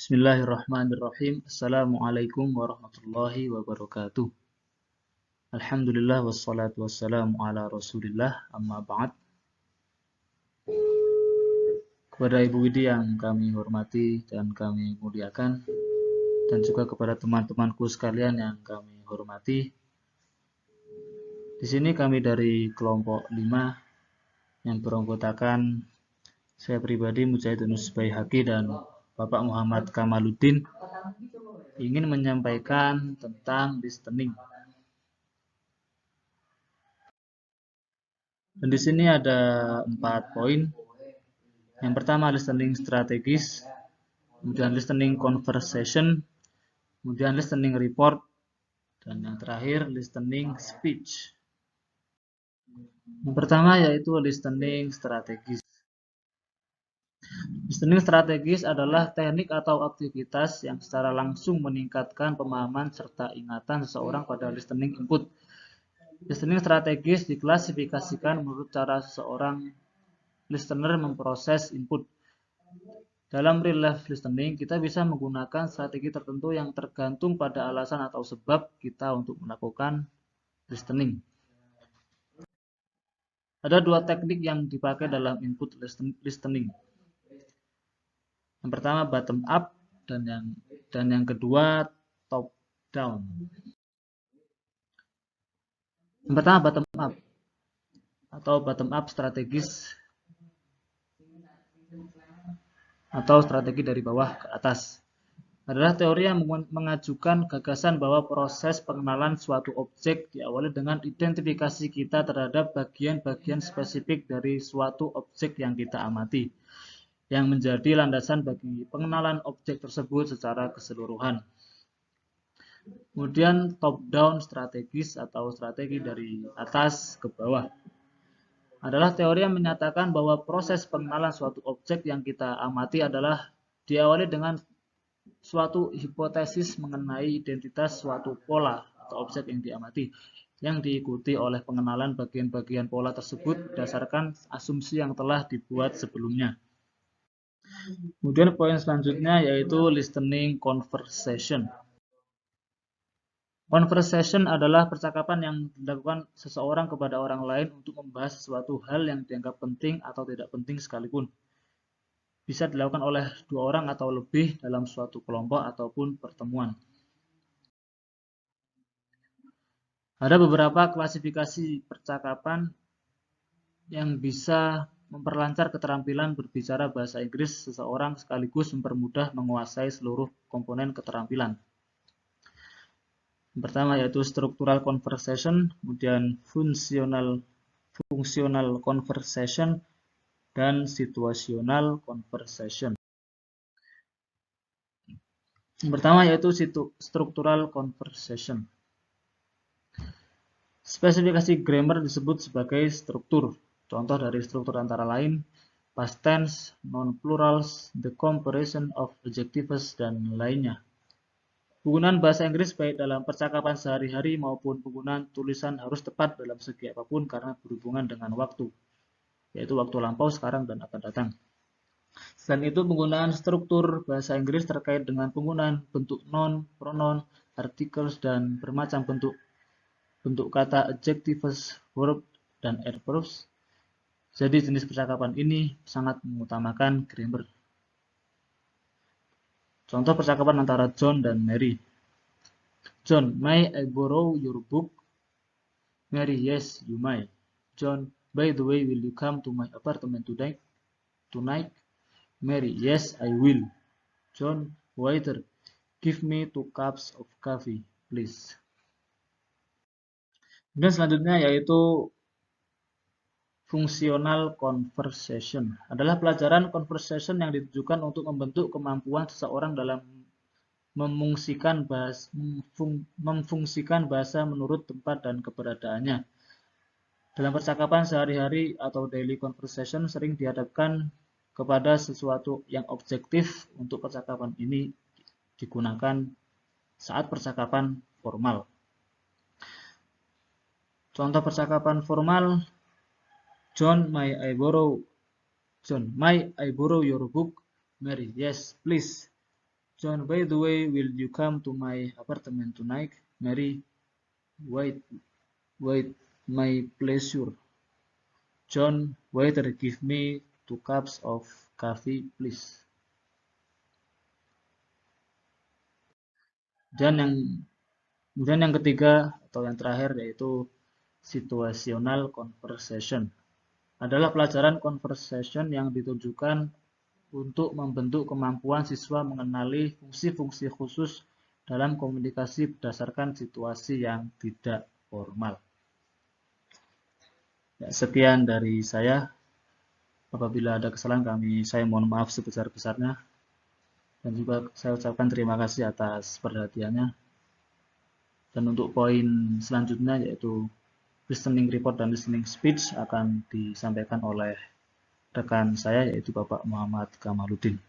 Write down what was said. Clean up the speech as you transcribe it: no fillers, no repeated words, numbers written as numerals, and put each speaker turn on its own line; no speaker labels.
Bismillahirrahmanirrahim. Assalamualaikum warahmatullahi wabarakatuh. Alhamdulillah wassalatu wassalamu ala Rasulillah amma ba'd. Kepada Ibu Widi yang kami hormati dan kami muliakan, dan juga kepada teman-temanku sekalian yang kami hormati. Di sini kami dari kelompok 5 yang beranggotakan saya pribadi Mujahidunus Baihaqi dan Bapak Muhammad Kamaluddin ingin menyampaikan tentang listening. Dan di sini ada 4 poin. Yang pertama listening strategis, kemudian listening conversation, kemudian listening report, dan yang terakhir listening speech. Yang pertama yaitu listening strategis. Listening strategis adalah teknik atau aktivitas yang secara langsung meningkatkan pemahaman serta ingatan seseorang pada listening input. Listening strategis diklasifikasikan menurut cara seseorang listener memproses input. Dalam real life listening, kita bisa menggunakan strategi tertentu yang tergantung pada alasan atau sebab kita untuk melakukan listening. Ada 2 teknik yang dipakai dalam input listening. Yang pertama bottom up dan yang kedua top down. Yang pertama bottom up atau bottom up strategis atau strategi dari bawah ke atas adalah teori yang mengajukan gagasan bahwa proses pengenalan suatu objek diawali dengan identifikasi kita terhadap bagian-bagian spesifik dari suatu objek yang kita amati, yang menjadi landasan bagi pengenalan objek tersebut secara keseluruhan. Kemudian top down strategis atau strategi dari atas ke bawah adalah teori yang menyatakan bahwa proses pengenalan suatu objek yang kita amati adalah diawali dengan suatu hipotesis mengenai identitas suatu pola atau objek yang diamati, yang diikuti oleh pengenalan bagian-bagian pola tersebut berdasarkan asumsi yang telah dibuat sebelumnya. Kemudian poin selanjutnya yaitu listening conversation. Conversation adalah percakapan yang dilakukan seseorang kepada orang lain untuk membahas sesuatu hal yang dianggap penting atau tidak penting sekalipun. Bisa dilakukan oleh 2 orang atau lebih dalam suatu kelompok ataupun pertemuan. Ada beberapa klasifikasi percakapan yang bisa memperlancar keterampilan berbicara bahasa Inggris seseorang sekaligus mempermudah menguasai seluruh komponen keterampilan. Yang pertama yaitu structural conversation, kemudian functional conversation, dan situational conversation. Yang pertama yaitu structural conversation. Spesifikasi grammar disebut sebagai struktur. Contoh dari struktur antara lain past tense, non-plurals, the comparison of adjectives, dan lainnya. Penggunaan bahasa Inggris baik dalam percakapan sehari-hari maupun penggunaan tulisan harus tepat dalam segi apapun karena berhubungan dengan waktu, yaitu waktu lampau, sekarang, dan akan datang. Selain itu, penggunaan struktur bahasa Inggris terkait dengan penggunaan bentuk noun, pronoun, articles, dan bermacam bentuk kata adjectives, verb, dan adverbs. Jadi jenis percakapan ini sangat mengutamakan grammar. Contoh percakapan antara John dan Mary. John, may I borrow your book? Mary, yes, you may. John, by the way, will you come to my apartment tonight? Mary, yes, I will. John, waiter, give me 2 cups of coffee, please. Dan selanjutnya yaitu functional conversation. Adalah pelajaran conversation yang ditujukan untuk membentuk kemampuan seseorang dalam memfungsikan bahasa menurut tempat dan keberadaannya. Dalam percakapan sehari-hari atau daily conversation sering dihadapkan kepada sesuatu yang objektif. Untuk percakapan ini digunakan saat percakapan formal. Contoh percakapan formal, John, may I borrow your book? Mary, yes, please. John, by the way, will you come to my apartment tonight? Mary, wait, my pleasure. John, waiter, give me 2 cups of coffee, please. Dan kemudian yang ketiga atau yang terakhir yaitu situational conversation. Adalah pelajaran conversation yang ditujukan untuk membentuk kemampuan siswa mengenali fungsi-fungsi khusus dalam komunikasi berdasarkan situasi yang tidak formal. Ya, sekian dari saya. Apabila ada kesalahan saya mohon maaf sebesar-besarnya. Dan juga saya ucapkan terima kasih atas perhatiannya. Dan untuk poin selanjutnya yaitu listening report dan listening speech akan disampaikan oleh rekan saya yaitu Bapak Muhammad Kamaludin.